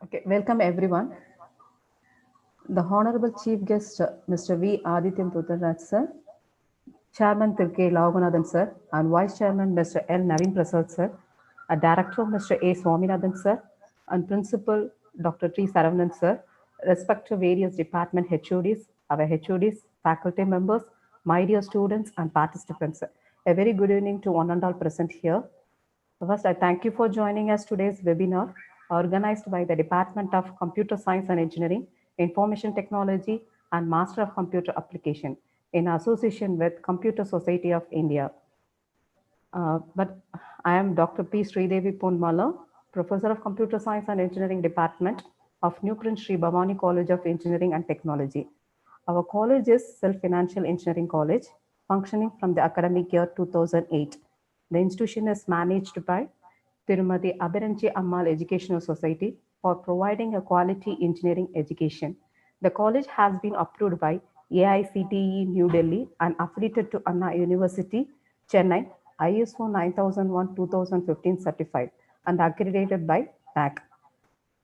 Okay, welcome everyone. The Honorable Chief Guest, Mr. V. Adityan Putharaj sir, Chairman K. Lauganathan sir, and Vice Chairman Mr. L. Naveen Prasad sir, a Director Mr. A. Swaminathan sir, and Principal Dr. T. Saravanan sir, respective various department HODs, our HODs, faculty members, my dear students and participants. A very good evening to one and all present here. First, I thank you for joining us today's webinar organized by the Department of Computer Science and Engineering, Information Technology, and Master of Computer Application in association with Computer Society of India. But I am Dr. P. SRIDEVI PONMALAR, Professor of Computer Science and Engineering Department of New Prince Shri Bhavani College of Engineering and Technology. Our college is Self-Financial Engineering College, functioning from the academic year 2008. The institution is managed by Tirumati Abiranchi Ammal Educational Society for providing a quality engineering education. The college has been approved by AICTE New Delhi and affiliated to Anna University, Chennai, ISO 9001-2015 certified and accredited by NAC.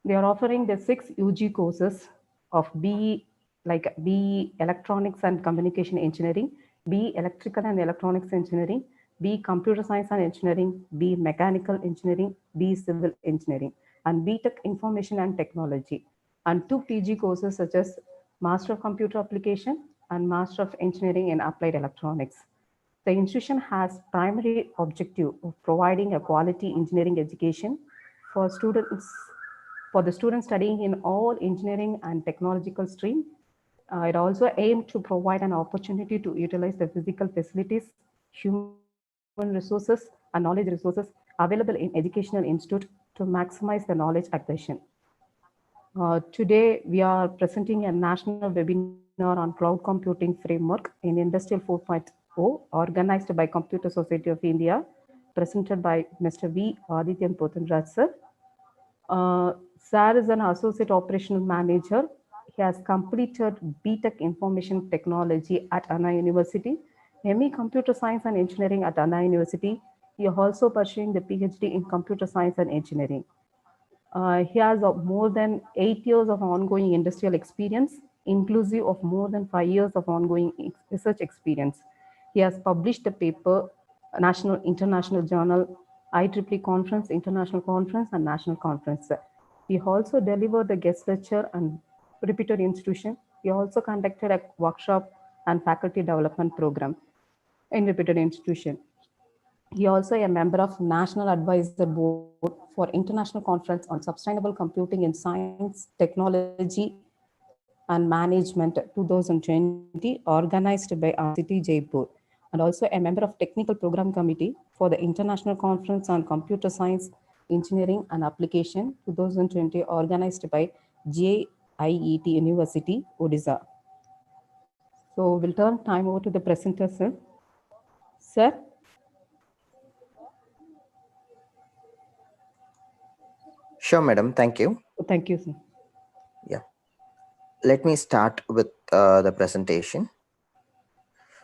They are offering the 6 UG courses of BE, like BE Electronics and Communication Engineering, BE Electrical and Electronics Engineering, BE Computer Science and Engineering, BE Mechanical Engineering, BE Civil Engineering, and BTech Information and Technology, and 2 PG courses such as Master of Computer Application and Master of Engineering in Applied Electronics. The institution has primary objective of providing a quality engineering education for the students studying in all engineering and technological stream. It also aimed to provide an opportunity to utilize the physical facilities, human resources, and knowledge resources available in educational institute to maximize the knowledge acquisition. Today, we are presenting a national webinar on cloud computing framework in Industrial 4.0, organized by Computer Society of India, presented by Mr. V. Adityan Putharaj sir. Sir is an associate operational manager. He has completed BTech Information Technology at Anna University, ME Computer Science and Engineering at Anna University. He is also pursuing the PhD in Computer Science and Engineering. He has more than 8 years of ongoing industrial experience, inclusive of more than 5 years of ongoing research experience. He has published a paper, National International Journal, IEEE Conference, International Conference, and National Conference. He also delivered a guest lecture and repeated institution. He also conducted a workshop and faculty development program in repeated institution. He also a member of National Advisor Board for International Conference on Sustainable Computing in Science, Technology, and Management 2020, organized by ICT Jaipur, and also a member of Technical Program Committee for the International Conference on Computer Science, Engineering, and Application 2020, organized by JIET University, Odisha. So we'll turn time over to the presenter, sir. Sir? Sure, madam. Thank you. Thank you, sir. Yeah. Let me start with the presentation.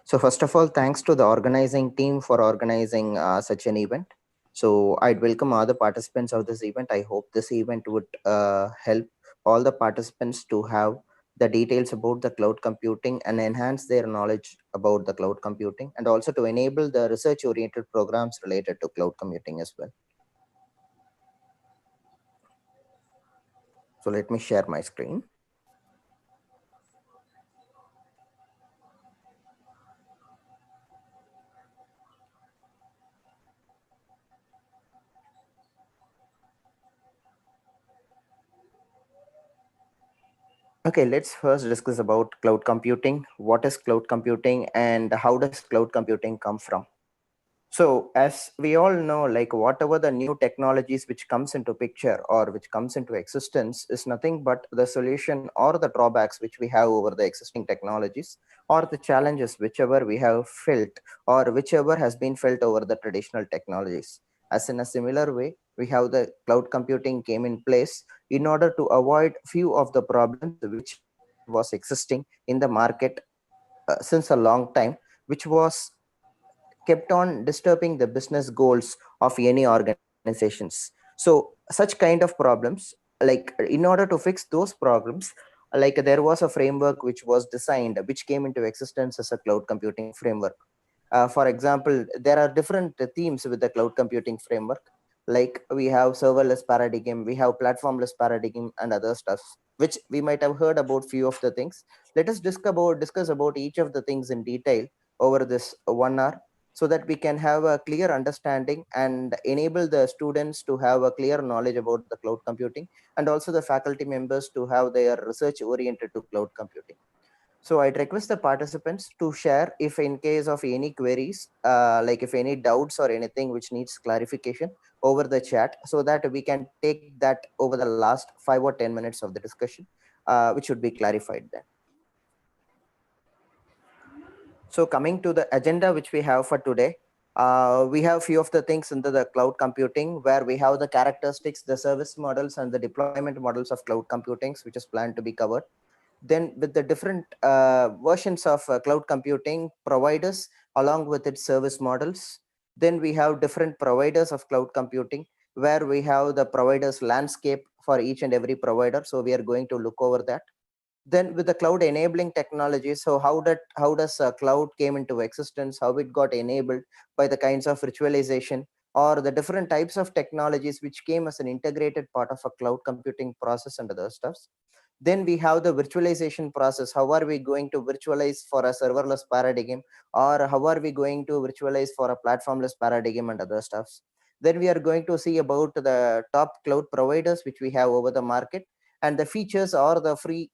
So first of all, thanks to the organizing team for organizing such an event. So I'd welcome all the participants of this event. I hope this event would help all the participants to have the details about the cloud computing and enhance their knowledge about the cloud computing, and also to enable the research oriented programs related to cloud computing as well. So let me share my screen. Okay, let's first discuss about cloud computing. What is cloud computing and how does cloud computing come from? So as we all know, like whatever the new technologies which comes into picture or which comes into existence is nothing but the solution or the drawbacks which we have over the existing technologies, or the challenges whichever we have felt or whichever has been felt over the traditional technologies. As in a similar way, we have the cloud computing came in place in order to avoid few of the problems which was existing in the market since a long time, which was kept on disturbing the business goals of any organizations. So such kind of problems like in order to fix those problems, like there was a framework which was designed, which came into existence as a cloud computing framework. For example, there are different themes with the cloud computing framework. Like we have serverless paradigm, we have platformless paradigm, and other stuff, which we might have heard about few of the things. Let us discuss about each of the things in detail over this 1 hour, so that we can have a clear understanding and enable the students to have a clear knowledge about the cloud computing, and also the faculty members to have their research oriented to cloud computing. So I'd request the participants to share if in case of any queries, like if any doubts or anything which needs clarification over the chat, so that we can take that over the last 5 or 10 minutes of the discussion, which should be clarified then. So coming to the agenda which we have for today, we have few of the things into the cloud computing, where we have the characteristics, the service models, and the deployment models of cloud computing, which is planned to be covered. Then with the different versions of cloud computing providers along with its service models. Then we have different providers of cloud computing, where we have the providers landscape for each and every provider. So we are going to look over that. Then with the cloud enabling technology, so how does cloud came into existence, how it got enabled by the kinds of virtualization or the different types of technologies which came as an integrated part of a cloud computing process and other stuffs. Then we have the virtualization process. How are we going to virtualize for a serverless paradigm, or how are we going to virtualize for a platformless paradigm and other stuffs. Then we are going to see about the top cloud providers which we have over the market, and the features or the free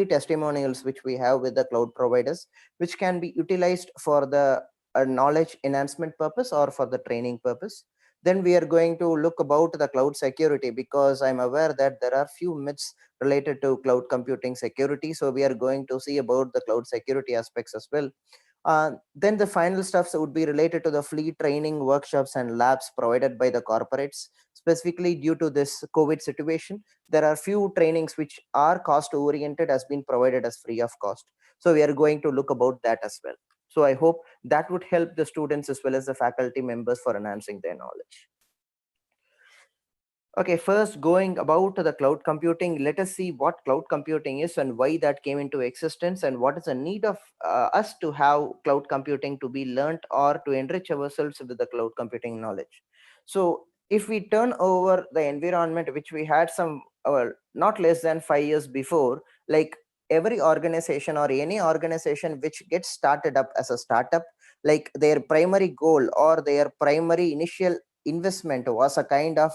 testimonials which we have with the cloud providers, which can be utilized for the knowledge enhancement purpose or for the training purpose. Then we are going to look about the cloud security, because I'm aware that there are few myths related to cloud computing security. So we are going to see about the cloud security aspects as well. Then the final stuffs would be related to the free training workshops and labs provided by the corporates. Specifically due to this COVID situation, there are few trainings which are cost oriented has been provided as free of cost. So we are going to look about that as well. So I hope that would help the students as well as the faculty members for enhancing their knowledge. Okay, first going about the cloud computing, let us see what cloud computing is and why that came into existence, and what is the need of us to have cloud computing to be learnt or to enrich ourselves with the cloud computing knowledge. So if we turn over the environment which we had some not less than 5 years before, like every organization or any organization which gets started up as a startup, like their primary goal or their primary initial investment was a kind of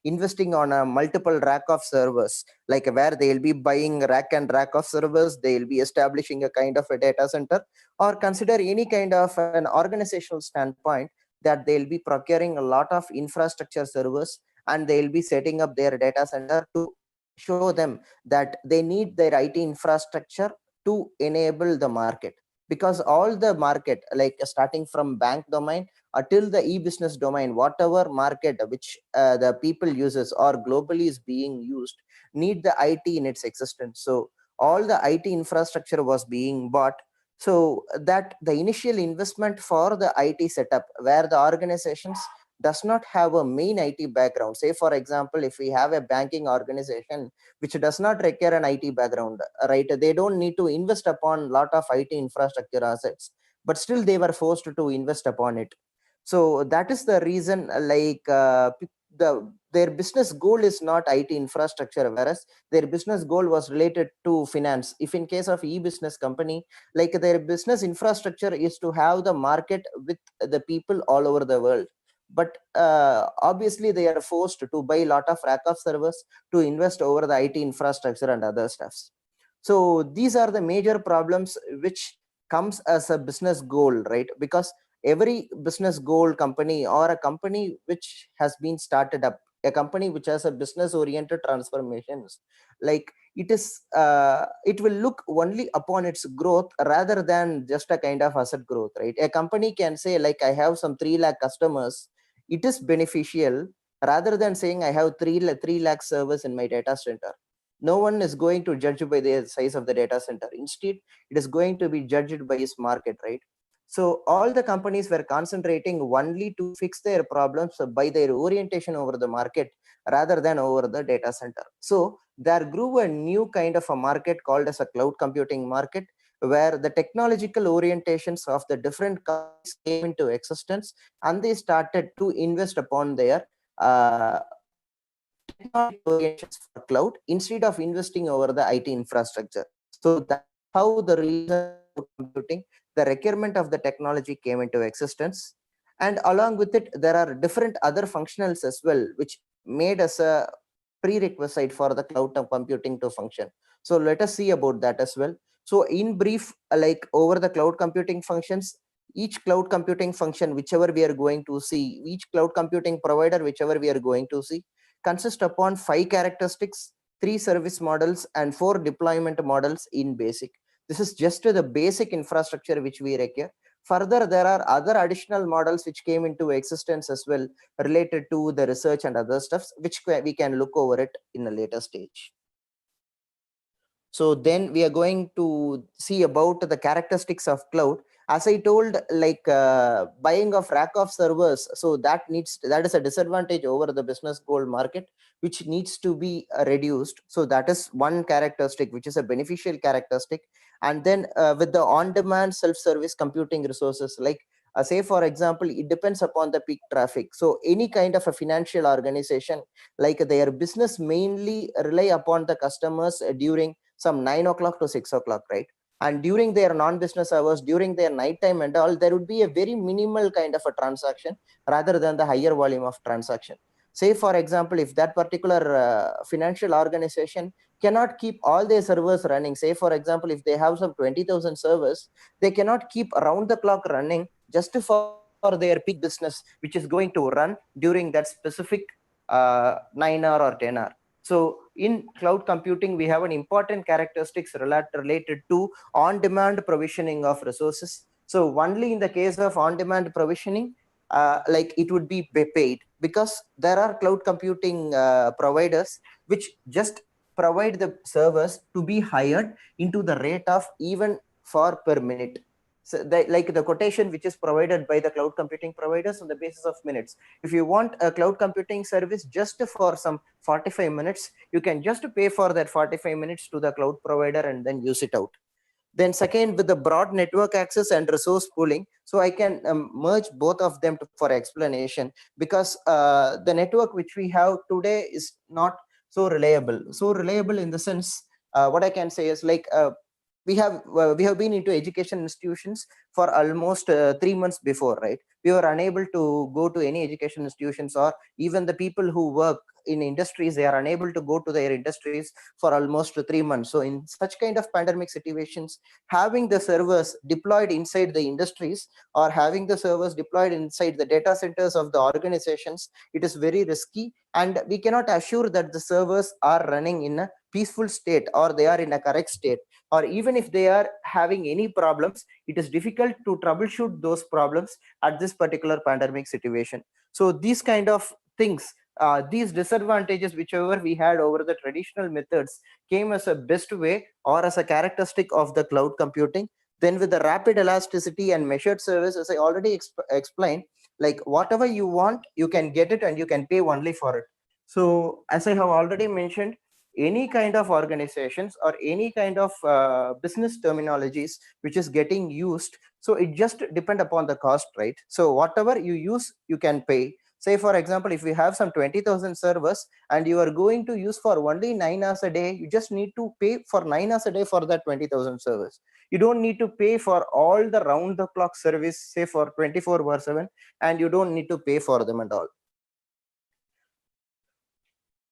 investing on a multiple rack of servers, like where they'll be buying rack and rack of servers, they'll be establishing a kind of a data center, or consider any kind of an organizational standpoint, that they'll be procuring a lot of infrastructure servers, and they'll be setting up their data center to show them that they need their IT infrastructure to enable the market. Because all the market, like starting from bank domain till the e-business domain, whatever market which the people uses or globally is being used, need the IT in its existence. So all the IT infrastructure was being bought, so that the initial investment for the IT setup, where the organizations does not have a main IT background. Say for example, if we have a banking organization which does not require an IT background, right, they don't need to invest upon lot of IT infrastructure assets, but still they were forced to invest upon it. So that is the reason, like their business goal is not IT infrastructure, whereas their business goal was related to finance. If in case of e-business company, like their business infrastructure is to have the market with the people all over the world. But obviously they are forced to buy a lot of rack of servers to invest over the IT infrastructure and other stuffs. So these are the major problems which comes as a business goal, right? Because every business goal company or a company which has been started up, a company which has a business oriented transformations, like it will look only upon its growth rather than just a kind of asset growth, right? A company can say, like, I have some 3 lakh customers, it is beneficial, rather than saying I have 3 lakh servers in my data center. No one is going to judge by the size of the data center. Instead, it is going to be judged by its market, right? So all the companies were concentrating only to fix their problems by their orientation over the market, rather than over the data center. So there grew a new kind of a market called as a cloud computing market, where the technological orientations of the different companies came into existence, and they started to invest upon their technological orientations for cloud instead of investing over the IT infrastructure. So that's how the release of cloud computing, the requirement of the technology came into existence. And along with it, there are different other functionals as well, which made us a prerequisite for the cloud computing to function. So let us see about that as well. So in brief, like over the cloud computing functions, each cloud computing function, whichever we are going to see, each cloud computing provider, whichever we are going to see, consist upon 5 characteristics, 3 service models, and 4 deployment models in basic. This is just the basic infrastructure which we require. Further, there are other additional models which came into existence as well, related to the research and other stuffs, which we can look over it in a later stage. So then we are going to see about the characteristics of cloud. As I told, like buying of rack of servers, so that is a disadvantage over the business gold market, which needs to be reduced. So that is one characteristic, which is a beneficial characteristic. And then with the on-demand self-service computing resources, like say for example, it depends upon the peak traffic. So any kind of a financial organization, like their business mainly rely upon the customers during some 9 o'clock to 6 o'clock, right? And during their non-business hours, during their night time and all, there would be a very minimal kind of a transaction rather than the higher volume of transaction. Say for example, if that particular financial organization cannot keep all their servers running, say for example, if they have some 20,000 servers, they cannot keep around the clock running just for their peak business, which is going to run during that specific 9 hour or 10 hour. So in cloud computing, we have an important characteristics related to on-demand provisioning of resources. So only in the case of on-demand provisioning, like it would be paid, because there are cloud computing providers which just provide the servers to be hired into the rate of even for per minute. So like the quotation which is provided by the cloud computing providers on the basis of minutes. If you want a cloud computing service just for some 45 minutes, you can just pay for that 45 minutes to the cloud provider and then use it out. Then second, with the broad network access and resource pooling, so I can merge both of them for explanation, because the network which we have today is not so reliable. So reliable in the sense, what I can say is like we have been into education institutions for almost 3 months before, right? We were unable to go to any education institutions, or even the people who work in industries, they are unable to go to their industries for almost 3 months. So in such kind of pandemic situations, having the servers deployed inside the industries or having the servers deployed inside the data centers of the organizations, it is very risky, and we cannot assure that the servers are running in a peaceful state or they are in a correct state. Or even if they are having any problems, it is difficult to troubleshoot those problems at this particular pandemic situation. So these kind of things, these disadvantages whichever we had over the traditional methods, came as a best way or as a characteristic of the cloud computing. Then with the rapid elasticity and measured service, as I already explained, like whatever you want, you can get it and you can pay only for it. So as I have already mentioned, any kind of organizations or any kind of business terminologies which is getting used, so it just depend upon the cost, right? So whatever you use, you can pay. Say for example, if you have some 20,000 servers and you are going to use for only 9 hours a day, you just need to pay for 9 hours a day for that 20,000 servers. You don't need to pay for all the round the clock service, say for 24/7, and you don't need to pay for them and all.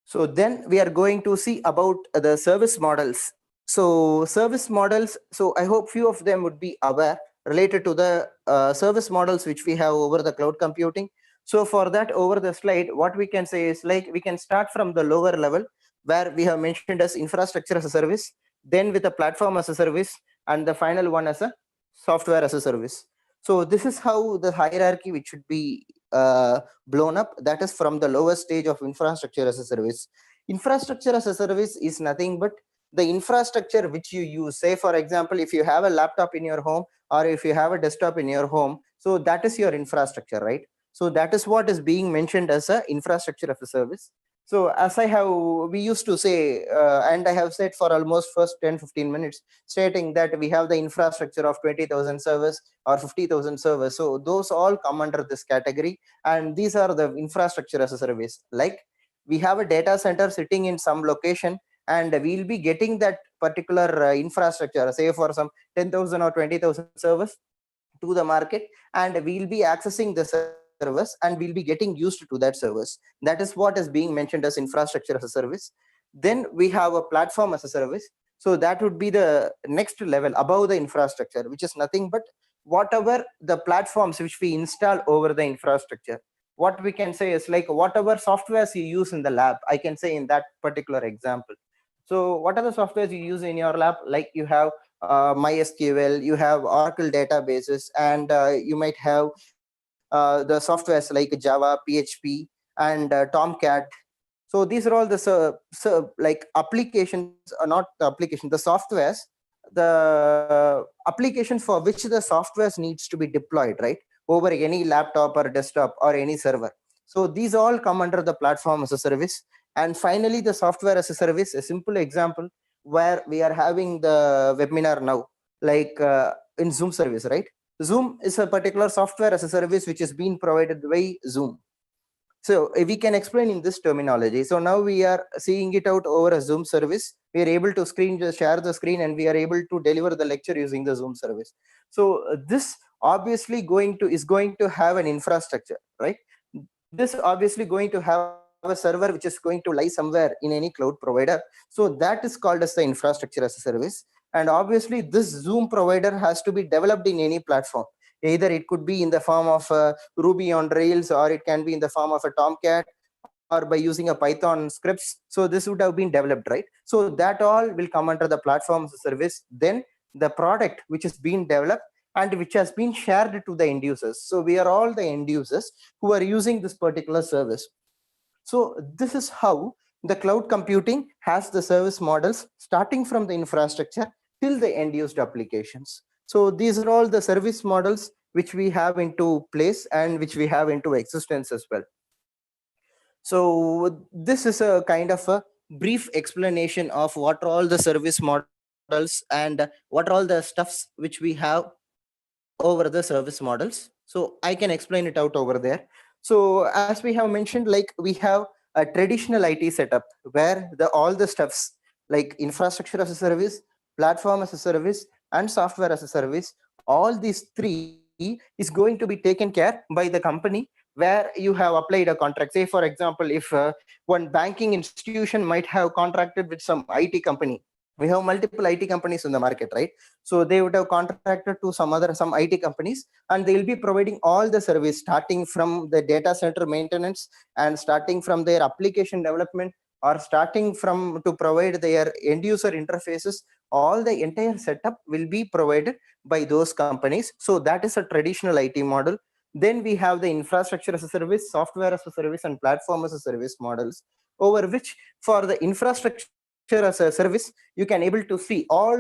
So then we are going to see about the service models. So service models, so I hope few of them would be aware related to the service models which we have over the cloud computing. So for that, over the slide, what we can say is like we can start from the lower level, where we have mentioned as infrastructure as a service, then with a platform as a service, and the final one as a software as a service. So this is how the hierarchy which should be blown up, that is from the lower stage of infrastructure as a service. Infrastructure as a service is nothing but the infrastructure which you use. Say for example, if you have a laptop in your home or if you have a desktop in your home, so that is your infrastructure, right? So that is what is being mentioned as a infrastructure as a service. So as we used to say, and I have said for almost first 10-15 minutes, stating that we have the infrastructure of 20,000 servers or 50,000 servers. So those all come under this category, and these are the infrastructure as a service. Like we have a data center sitting in some location, and we'll be getting that particular infrastructure, say for some 10,000 or 20,000 servers to the market, and we'll be accessing the service and we'll be getting used to that service. That is what is being mentioned as infrastructure as a service. Then we have a platform as a service. So that would be the next level above the infrastructure, which is nothing but whatever the platforms which we install over the infrastructure. What we can say is like whatever softwares you use in the lab, I can say in that particular example. So what are the softwares you use in your lab? Like you have MySQL, you have Oracle databases, and you might have the softwares like Java, PHP, and Tomcat. So these are all the like applications, not the application, the softwares, the applications for which the softwares needs to be deployed, right, over any laptop or desktop or any server. So these all come under the platform as a service. And finally, the software as a service, a simple example where we are having the webinar now, like in Zoom service, right? Zoom is a particular software as a service which is being provided by Zoom. So we can explain in this terminology. So now we are seeing it out over a Zoom service. We are able to share the screen, and we are able to deliver the lecture using the Zoom service. So this obviously is going to have an infrastructure, right? This obviously going to have a server which is going to lie somewhere in any cloud provider. So that is called as the infrastructure as a service. And obviously this Zoom provider has to be developed in any platform. Either it could be in the form of Ruby on Rails, or it can be in the form of a Tomcat, or by using a Python scripts. So this would have been developed, right? So that all will come under the platform as a service. Then the product which is being developed and which has been shared to the end users. So we are all the end users who are using this particular service. So this is how the cloud computing has the service models starting from the infrastructure till the end used applications. So these are all the service models which we have into place and which we have into existence as well. So this is a kind of a brief explanation of what are all the service models and what are all the stuffs which we have over the service models. So I can explain it out over there. So as we have mentioned, like we have a traditional IT setup where all the stuffs like infrastructure as a service, platform as a service, and software as a service, all these three is going to be taken care by the company where you have applied a contract. Say for example, if one banking institution might have contracted with some IT company. We have multiple IT companies in the market, right? So they would have contracted to some IT companies, and they will be providing all the service starting from the data center maintenance and starting from their application development, or starting from to provide their end user interfaces. All the entire setup will be provided by those companies. So that is a traditional IT model. Then we have the infrastructure as a service, software as a service, and platform as a service models, over which for the infrastructure as a service, you can able to see all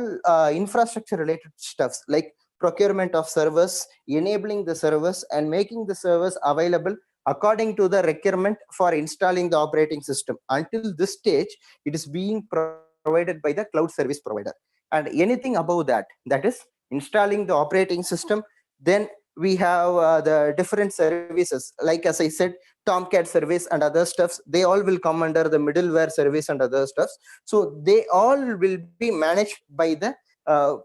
infrastructure related stuffs like procurement of servers, enabling the servers, and making the servers available according to the requirement for installing the operating system. Until this stage, it is being provided by the cloud service provider. And anything above that, that is installing the operating system. Then we have the different services, like as I said, Tomcat service and other stuffs, they all will come under the middleware service and other stuffs. So they all will be managed by the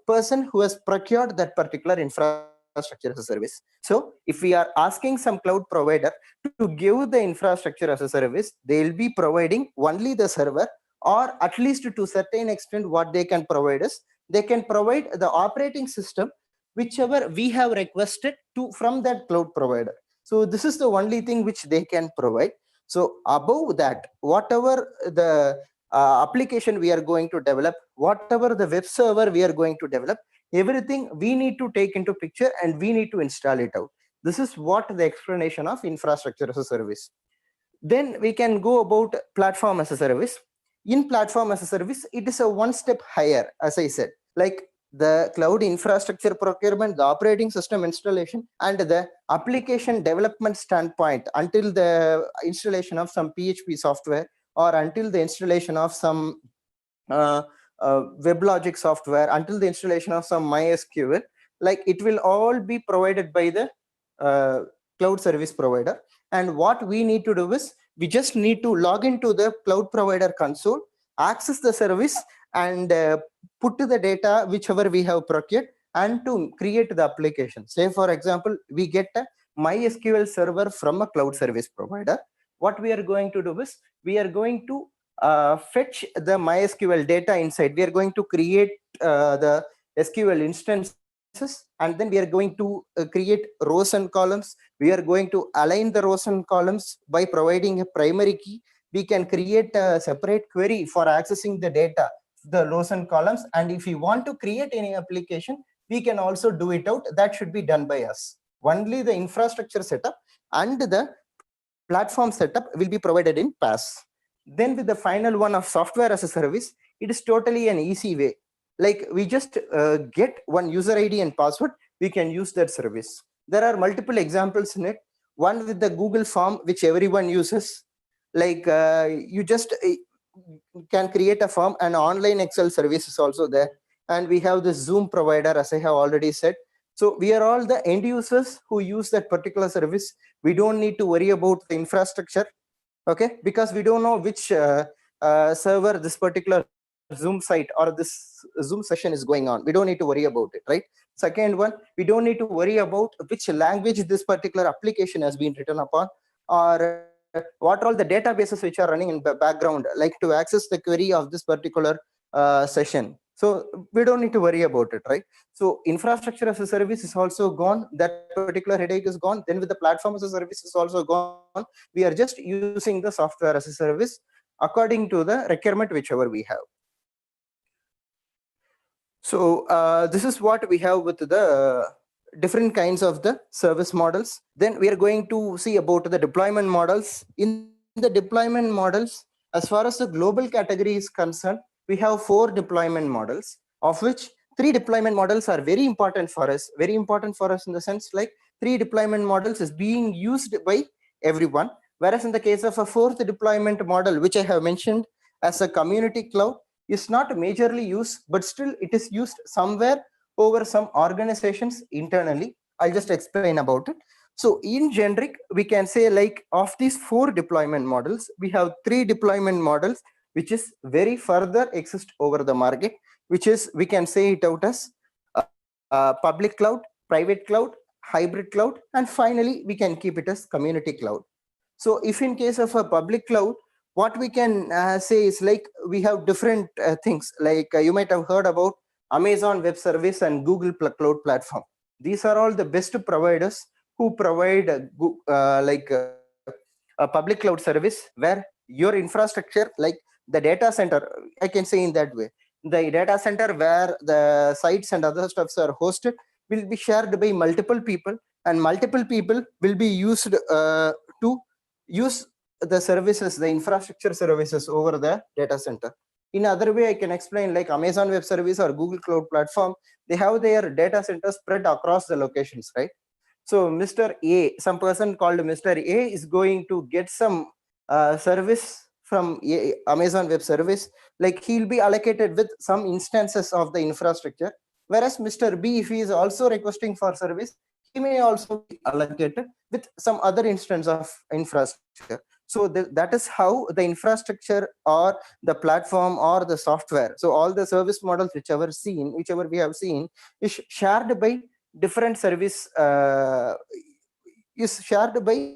person who has procured that particular infrastructure as a service. So if we are asking some cloud provider to give the infrastructure as a service, they'll be providing only the server, or at least to a certain extent what they can provide is they can provide the operating system whichever we have requested to from that cloud provider. So this is the only thing which they can provide. So above that, whatever the application we are going to develop, whatever the web server we are going to develop, everything we need to take into picture and we need to install it out. This is what the explanation of infrastructure as a service. Then we can go about platform as a service. In platform as a service, it is a one step higher, as I said, like the cloud infrastructure procurement, the operating system installation, and the application development standpoint until the installation of some PHP software or until the installation of some WebLogic software, until the installation of some MySQL, like it will all be provided by the cloud service provider. And what we need to do is we just need to log into the cloud provider console, access the service, and put the data whichever we have procured, and to create the application. Say for example, we get a MySQL server from a cloud service provider. What we are going to do is we are going to fetch the MySQL data inside. We are going to create the SQL instances, and then we are going to create rows and columns. We are going to align the rows and columns by providing a primary key. We can create a separate query for accessing the data, the rows and columns. And if you want to create any application, we can also do it out. That should be done by us. Only the infrastructure setup and the platform setup will be provided in PaaS. Then with the final one of software as a service, it is totally an easy way. Like we just get one user ID and password, we can use that service. There are multiple examples in it. One with the Google form, which everyone uses. Like you just can create a form, and online Excel service is also there. And we have the Zoom provider, as I have already said. So we are all the end users who use that particular service. We don't need to worry about the infrastructure, okay? Because we don't know which server this particular Zoom site or this Zoom session is going on. We don't need to worry about it, right? Second one, we don't need to worry about which language this particular application has been written upon, or what are all the databases which are running in the background, like to access the query of this particular session. So we don't need to worry about it, right? So infrastructure as a service is also gone. That particular headache is gone. Then with the platform as a service is also gone. We are just using the software as a service according to the requirement whichever we have. So this is what we have with the different kinds of the service models. Then we are going to see about the deployment models. In the deployment models, as far as the global category is concerned, we have 4 deployment models, of which 3 deployment models are very important for us. Very important for us in the sense like 3 deployment models is being used by everyone. Whereas in the case of a 4th deployment model, which I have mentioned as a community cloud, is not majorly used, but still it is used somewhere over some organizations internally. I'll just explain about it. So in generic, we can say like of these 4 deployment models, we have 3 deployment models which is very further exist over the market, which is, we can say it out as public cloud, private cloud, hybrid cloud, and finally we can keep it as community cloud. So if in case of a public cloud, what we can say is like we have different things, like you might have heard about Amazon Web Service and Google Cloud Platform. These are all the best providers who provide a public cloud service where your infrastructure, like the data center, I can say in that way, the data center where the sites and other stuffs are hosted will be shared by multiple people, and multiple people will be used to use the services, the infrastructure services over the data center. In other way, I can explain like Amazon Web Service or Google Cloud Platform, they have their data centers spread across the locations, right? So Mr. A, some person called Mr. A is going to get some service from Amazon Web Service, like he'll be allocated with some instances of the infrastructure. Whereas Mr. B, if he is also requesting for service, he may also be allocated with some other instance of infrastructure. So that is how the infrastructure or the platform or the software, so all the service models whichever we have seen is shared by different service, is shared by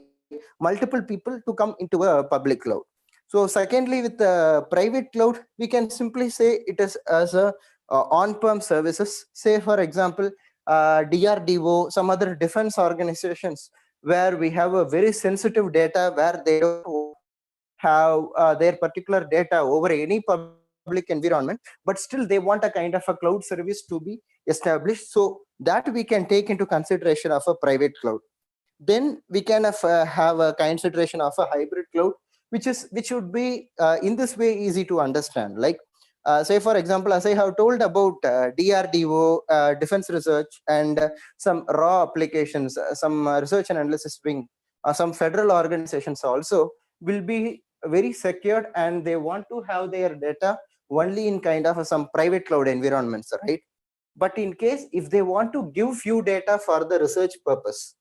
multiple people to come into a public cloud. So secondly, with the private cloud, we can simply say it is as a on-prem services. Say for example, DRDO, some other defense organizations where we have a very sensitive data where they don't have their particular data over any public environment, but still they want a kind of a cloud service to be established. So that we can take into consideration of a private cloud. Then we can have a consideration of a hybrid cloud, which would be in this way easy to understand. Like say for example, as I have told about DRDO, defense research, and some raw applications, some research and analysis wing, some federal organizations also will be very secured and they want to have their data only in kind of some private cloud environments, right? But in case if they want to give few data for the research purpose,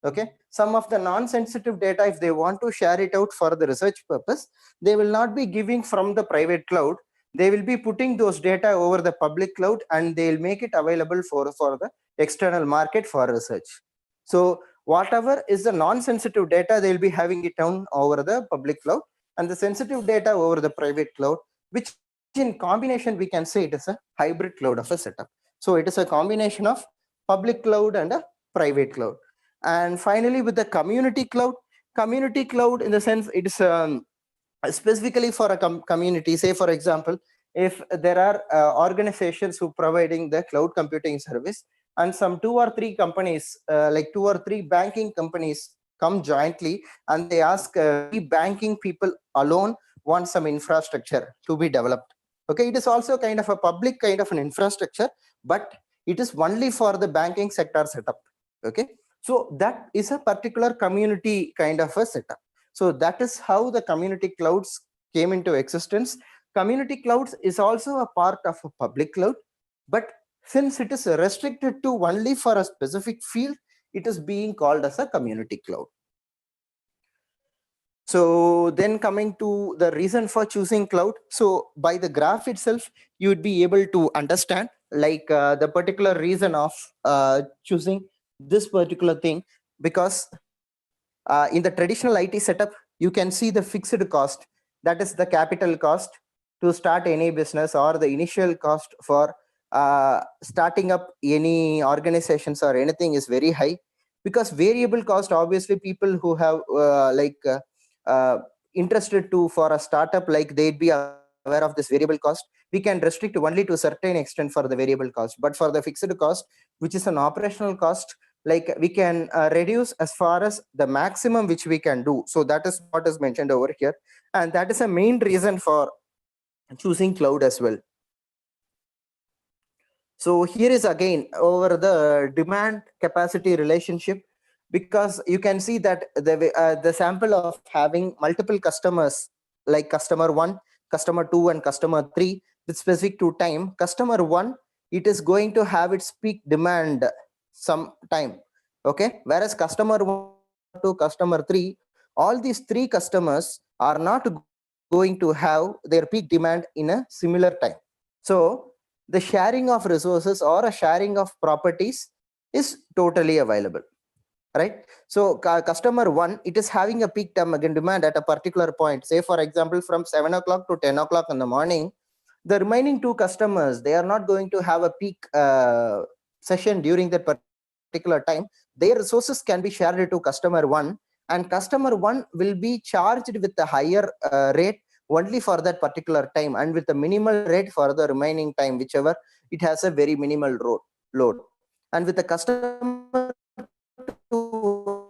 okay, some of the non-sensitive data, if they want to share it out for the research purpose, they will not be giving from the private cloud. They will be putting those data over the public cloud and they'll make it available for the external market for research. So whatever is the non-sensitive data, they'll be having it down over the public cloud, and the sensitive data over the private cloud, which in combination we can say it is a hybrid cloud of a setup. So it is a combination of public cloud and a private cloud. And finally, with the community cloud in the sense it is specifically for a community. Say for example, if there are organizations who providing the cloud computing service, and some 2 or 3 companies, like 2 or 3 banking companies come jointly and they ask we banking people alone want some infrastructure to be developed. Okay, it is also kind of a public kind of an infrastructure, but it is only for the banking sector setup. Okay, so that is a particular community kind of a setup. So that is how the community clouds came into existence. Community clouds is also a part of a public cloud, but since it is restricted to only for a specific field, it is being called as a community cloud. So then coming to the reason for choosing cloud. So by the graph itself, you would be able to understand like the particular reason of choosing this particular thing, because in the traditional IT setup, you can see the fixed cost, that is the capital cost to start any business, or the initial cost for starting up any organizations or anything is very high. Because variable cost, obviously people who have interested to for a startup, like they'd be aware of this variable cost. We can restrict only to a certain extent for the variable cost, but for the fixed cost, which is an operational cost, like we can reduce as far as the maximum which we can do. So that is what is mentioned over here, and that is a main reason for choosing cloud as well. So here is again over the demand capacity relationship, because you can see that the sample of having multiple customers, like customer 1, customer 2 and customer 3 with specific to time. Customer 1, it is going to have its peak demand some time, okay, whereas customer 1, customer 2, customer 3, all these 3 customers are not going to have their peak demand in a similar time. So the sharing of resources or a sharing of properties is totally available, right? So customer 1, it is having a peak time again demand at a particular point, say for example from 7 o'clock to 10 o'clock in the morning. The remaining 2 customers, they are not going to have a peak session during that particular time. Their resources can be shared to customer 1, and customer 1 will be charged with a higher rate only for that particular time, and with a minimal rate for the remaining time, whichever it has a very minimal load. And with the customer 2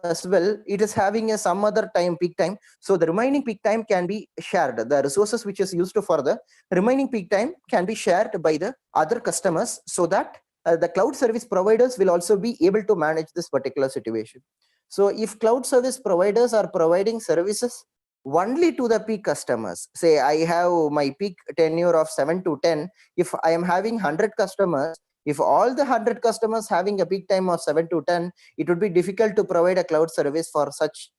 as well, it is having a some other time peak time, so the remaining peak time can be shared. The resources which is used for the remaining peak time can be shared by the other customers, so that the cloud service providers will also be able to manage this particular situation. So if cloud service providers are providing services only to the peak customers, say I have my peak tenure of 7 to 10, if I am having 100 customers, if all the 100 customers having a peak time of 7 to 10, it would be difficult to provide a cloud service for such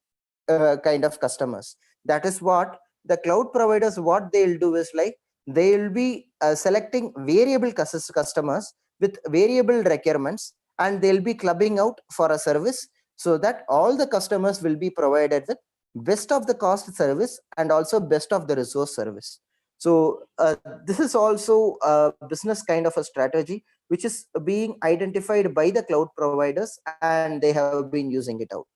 kind of customers. That is what the cloud providers, what they'll do is like they'll be selecting variable customers with variable requirements, and they'll be clubbing out for a service, so that all the customers will be provided with best of the cost service and also best of the resource service. So this is also a business kind of a strategy which is being identified by the cloud providers, and they have been using it out.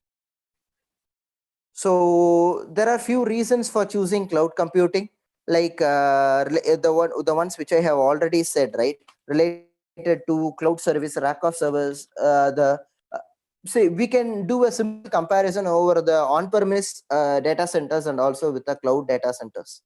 So there are few reasons for choosing cloud computing, like the ones which I have already said, right, related to cloud service, rack of servers. Say we can do a simple comparison over the on-premise data centers and also with the cloud data centers,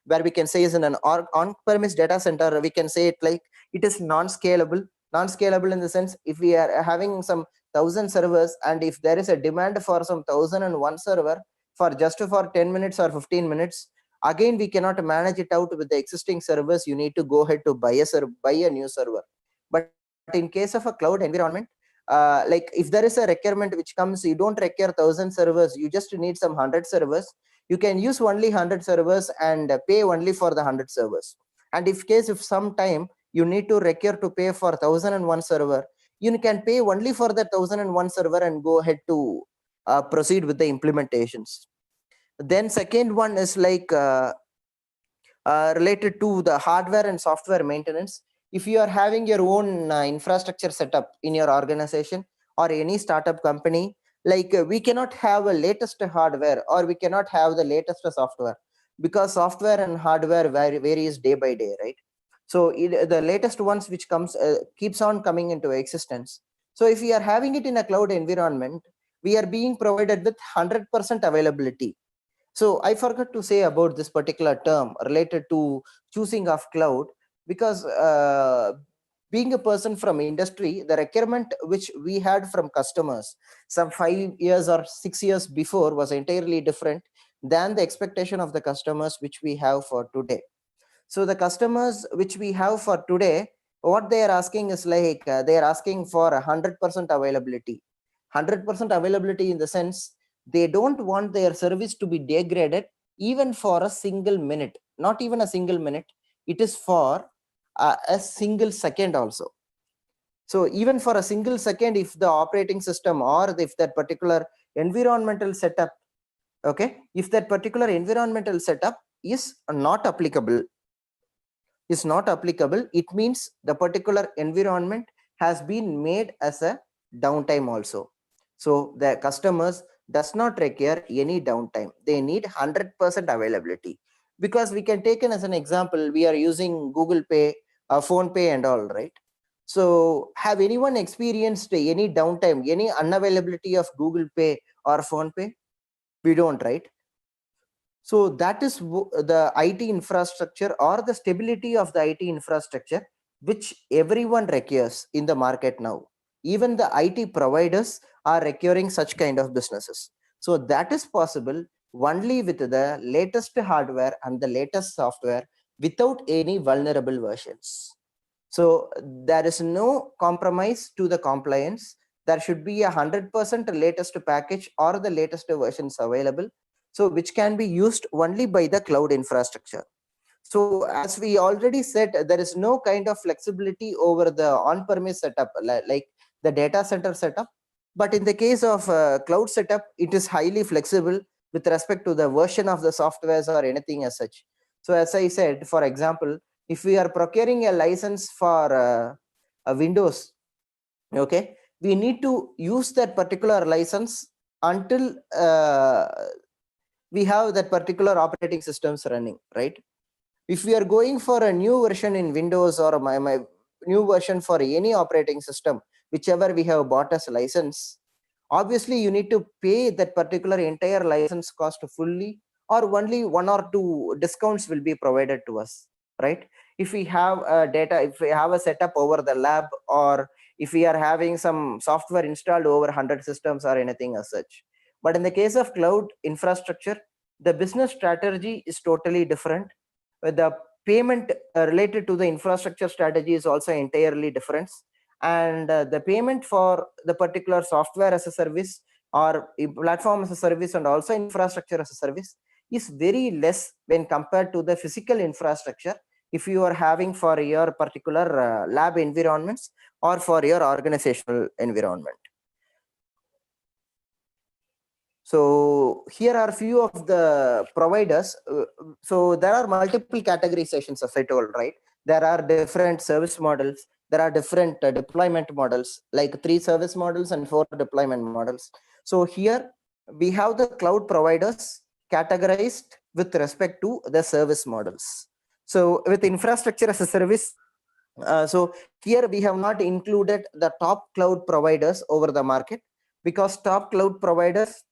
where we can say is in an on-premise data center, we can say it like it is non-scalable in the sense, if we are having some 1,000 servers, and if there is a demand for some 1,001 server, for just for 10 minutes or 15 minutes. Again, we cannot manage it out with the existing servers. You need to go ahead to buy a new server. But in case of a cloud environment, like if there is a requirement which comes, you don't require 1,000 servers, you just need some 100 servers. You can use only 100 servers and pay only for the 100 servers. And if some time you need to require to pay for 1,001 server, you can pay only for the 1,001 server and go ahead to proceed with the implementations. Then second one is like related to the hardware and software maintenance. If you are having your own infrastructure setup in your organization or any startup company, like we cannot have a latest hardware or we cannot have the latest software, because software and hardware varies day by day, right? So the latest ones which comes keeps on coming into existence. So if we are having it in a cloud environment, we are being provided with 100% availability. So I forgot to say about this particular term related to choosing of cloud, because being a person from industry, the requirement which we had from customers some 5 years or 6 years before was entirely different than the expectation of the customers which we have for today. So the customers which we have for today, what they are asking is like they are asking for 100% availability. 100% availability in the sense they don't want their service to be degraded even for a single minute. Not even a single minute. It is for a single second also. So even for a single second, if the operating system or if that particular environmental setup, okay, if that particular environmental setup is not applicable, it means the particular environment has been made as a downtime also. So the customers does not require any downtime. They need 100% availability. Because we can take it as an example, we are using Google Pay, Phone Pay and all, right? So have anyone experienced any downtime, any unavailability of Google Pay or Phone Pay? We don't, right? So that is the IT infrastructure or the stability of the IT infrastructure which everyone requires in the market now. Even the IT providers are requiring such kind of businesses. So that is possible only with the latest hardware and the latest software without any vulnerable versions. So there is no compromise to the compliance. There should be 100% latest package or the latest versions available, so which can be used only by the cloud infrastructure. So as we already said, there is no kind of flexibility over the on-premise setup like the data center setup. But in the case of cloud setup, it is highly flexible with respect to the version of the softwares or anything as such. So as I said, for example, if we are procuring a license for a Windows, okay, we need to use that particular license until we have that particular operating systems running, right? If we are going for a new version in Windows or my new version for any operating system, whichever we have bought as a license, obviously you need to pay that particular entire license cost fully, or only one or two discounts will be provided to us, right? If we have if we have a setup over the lab, or if we are having some software installed over 100 systems or anything as such. But in the case of cloud infrastructure, the business strategy is totally different. The payment related to the infrastructure strategy is also entirely different. And the payment for the particular software as a service or platform as a service and also infrastructure as a service is very less when compared to the physical infrastructure if you are having for your particular lab environments or for your organizational environment. So here are few of the providers. So there are multiple categorizations, as I told, right? There are different service models. There are different deployment models, like 3 service models and 4 deployment models. So here we have the cloud providers categorized with respect to the service models. So with infrastructure as a service, so here we have not included the top cloud providers over the market, because top cloud providers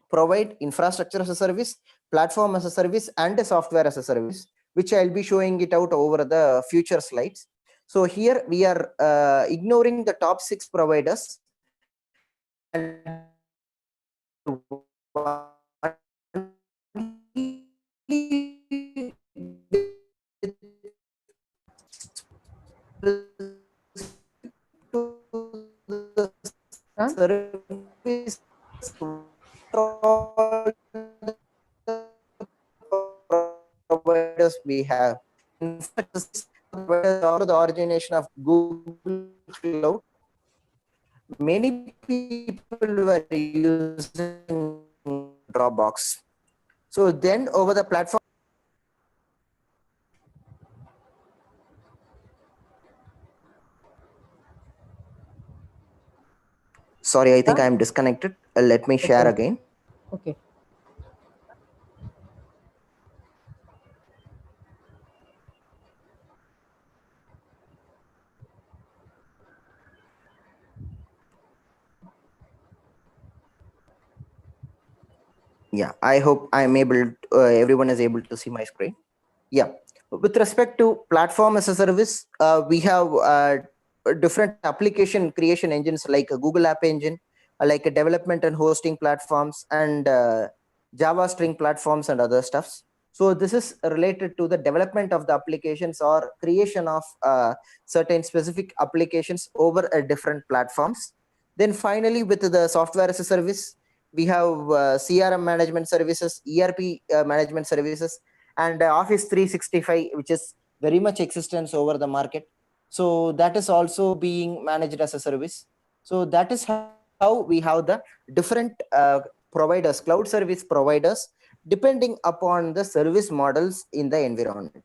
provide infrastructure as a service, platform as a service, and a software as a service, which I'll be showing it out over the future slides. So here we are ignoring the top 6 providers and one services providers we have. In fact, providers are the origination of Google Cloud. Many people were using Dropbox. So then over the platform. Sorry, I think I'm disconnected. Let me share again. Okay. Yeah, I hope I'm able to, everyone is able to see my screen. Yeah, with respect to platform as a service, we have different application creation engines like a Google App Engine, like a development and hosting platforms, and Java string platforms and other stuffs. So this is related to the development of the applications or creation of certain specific applications over different platforms. Then finally, with the software as a service, we have CRM management services, ERP management services, and Office 365, which is very much existence over the market. So that is also being managed as a service. So that is how we have the different providers, cloud service providers, depending upon the service models in the environment.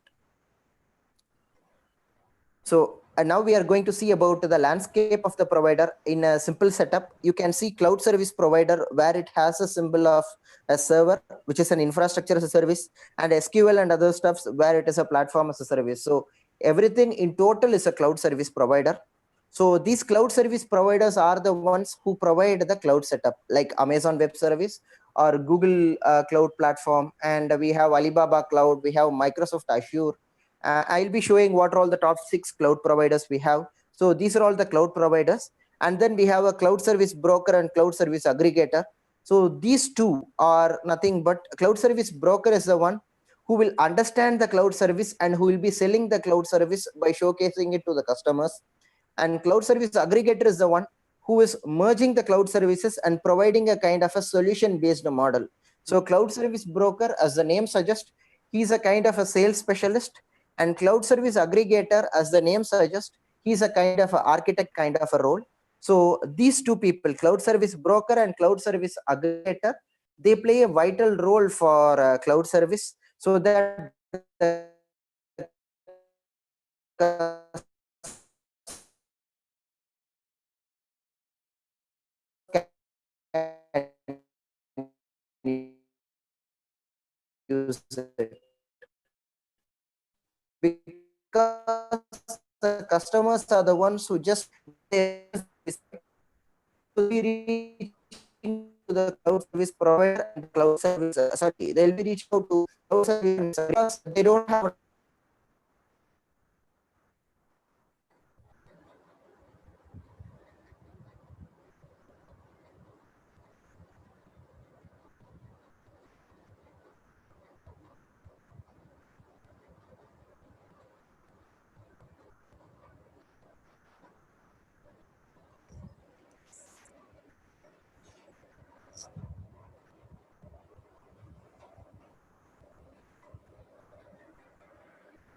So now we are going to see about the landscape of the provider in a simple setup. You can see cloud service provider where it has a symbol of a server, which is an infrastructure as a service, and SQL and other stuffs where it is a platform as a service. So everything in total is a cloud service provider. So these cloud service providers are the ones who provide the cloud setup, like Amazon Web Service or Google Cloud Platform, and we have Alibaba Cloud, we have Microsoft Azure. I'll be showing what are all the top 6 cloud providers we have. So these are all the cloud providers. And then we have a cloud service broker and cloud service aggregator. So these two are nothing but cloud service broker is the one who will understand the cloud service and who will be selling the cloud service by showcasing it to the customers. And cloud service aggregator is the one who is merging the cloud services and providing a kind of a solution based model. So cloud service broker, as the name suggests, he's a kind of a sales specialist, and cloud service aggregator, as the name suggests, he's a kind of an architect kind of a role. So these two people, cloud service broker and cloud service aggregator, they play a vital role for cloud service, so that use it. Because the customers are the ones who just reaching to the cloud service provider and cloud service sorry, they'll be reaching out to cloud service because they don't have.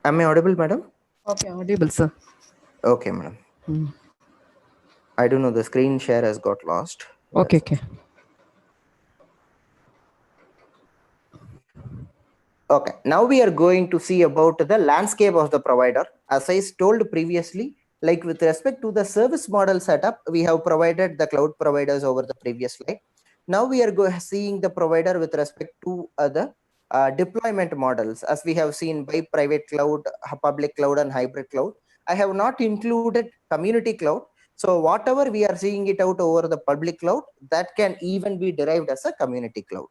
Am I audible, madam? Okay, audible, sir. Okay, madam. I don't know, the screen share has got lost. Okay, okay. Okay, now we are going to see about the landscape of the provider. As I told previously, like with respect to the service model setup, we have provided the cloud providers over the previous slide. Now we are seeing the provider with respect to the deployment models, as we have seen by private cloud, public cloud, and hybrid cloud. I have not included community cloud. So whatever we are seeing it out over the public cloud, that can even be derived as a community cloud.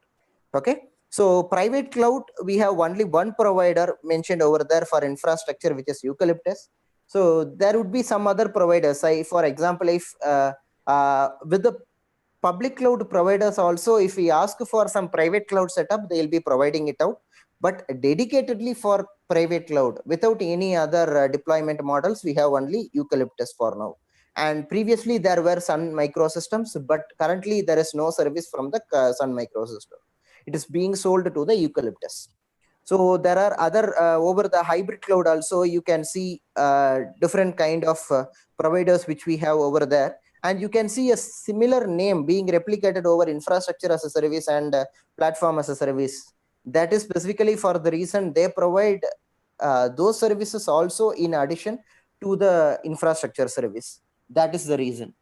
Okay. So private cloud, we have only one provider mentioned over there for infrastructure, which is Eucalyptus. So there would be some other providers. For example, if with the public cloud providers also, if we ask for some private cloud setup, they'll be providing it out. but dedicatedly for private cloud without any other deployment models, we have only Eucalyptus for now. And previously there were Sun Microsystems, but currently there is no service from the Sun Microsystem. It is being sold to the Eucalyptus. So there are other over the hybrid cloud also, you can see different kind of providers which we have over there, and you can see a similar name being replicated over infrastructure as a service and platform as a service. That is specifically for the reason they provide those services also in addition to the infrastructure service. That is the reason.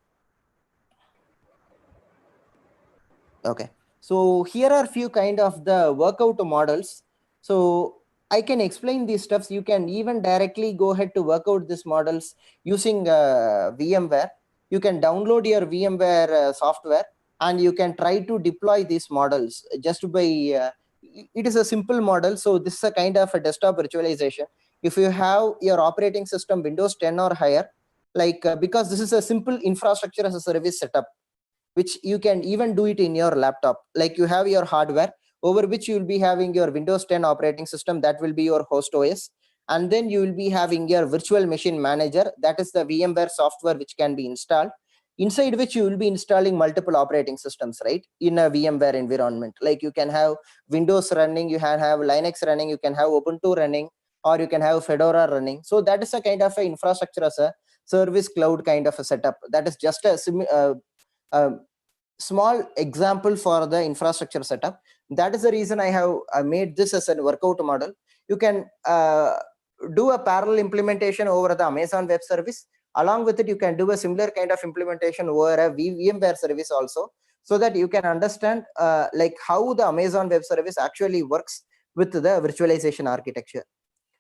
Okay, so here are few kind of the workout models. So I can explain these stuffs. You can even directly go ahead to work out these models using VMware. You can download your VMware software and you can try to deploy these models just by it is a simple model. So this is a kind of a desktop virtualization. If you have your operating system Windows 10 or higher, like because this is a simple infrastructure as a service setup, which you can even do it in your laptop. Like you have your hardware over which you will be having your Windows 10 operating system, that will be your host OS, and then you will be having your virtual machine manager, that is the VMware software which can be installed, inside which you will be installing multiple operating systems, right, in a VMware environment. Like you can have Windows running, you can have Linux running, you can have Ubuntu running, or you can have Fedora running. So that is a kind of a infrastructure as a service cloud kind of a setup. That is just a small example for the infrastructure setup. That is the reason I have made this as a workout model. You can do a parallel implementation over the Amazon Web Service. Along with it, you can do a similar kind of implementation over a VMware service also, so that you can understand like how the Amazon Web Service actually works with the virtualization architecture.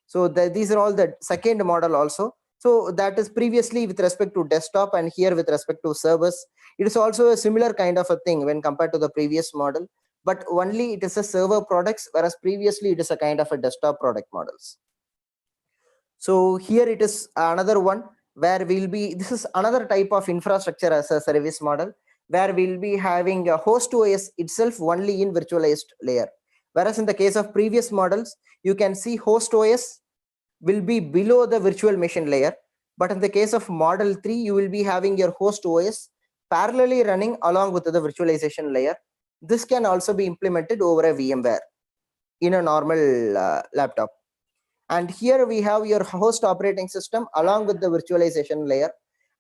So these are all the second model also. So that is previously with respect to desktop, and here with respect to servers. It is also a similar kind of a thing when compared to the previous model, but only it is a server products, whereas previously it is a kind of a desktop product models. So here it is another one where we'll be, this is another type of infrastructure as a service model, where we'll be having a host OS itself only in virtualized layer. Whereas in the case of previous models, you can see host OS will be below the virtual machine layer. But in the case of model 3, you will be having your host OS parallelly running along with the virtualization layer. This can also be implemented over a VMware in a normal laptop. And here we have your host operating system along with the virtualization layer.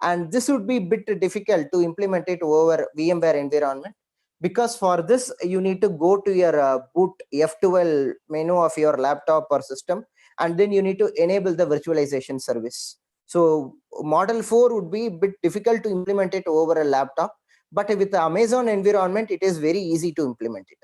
And this would be a bit difficult to implement it over VMware environment, because for this you need to go to your boot F12 menu of your laptop or system, and then you need to enable the virtualization service. So model 4 would be a bit difficult to implement it over a laptop, but with the Amazon environment, it is very easy to implement it.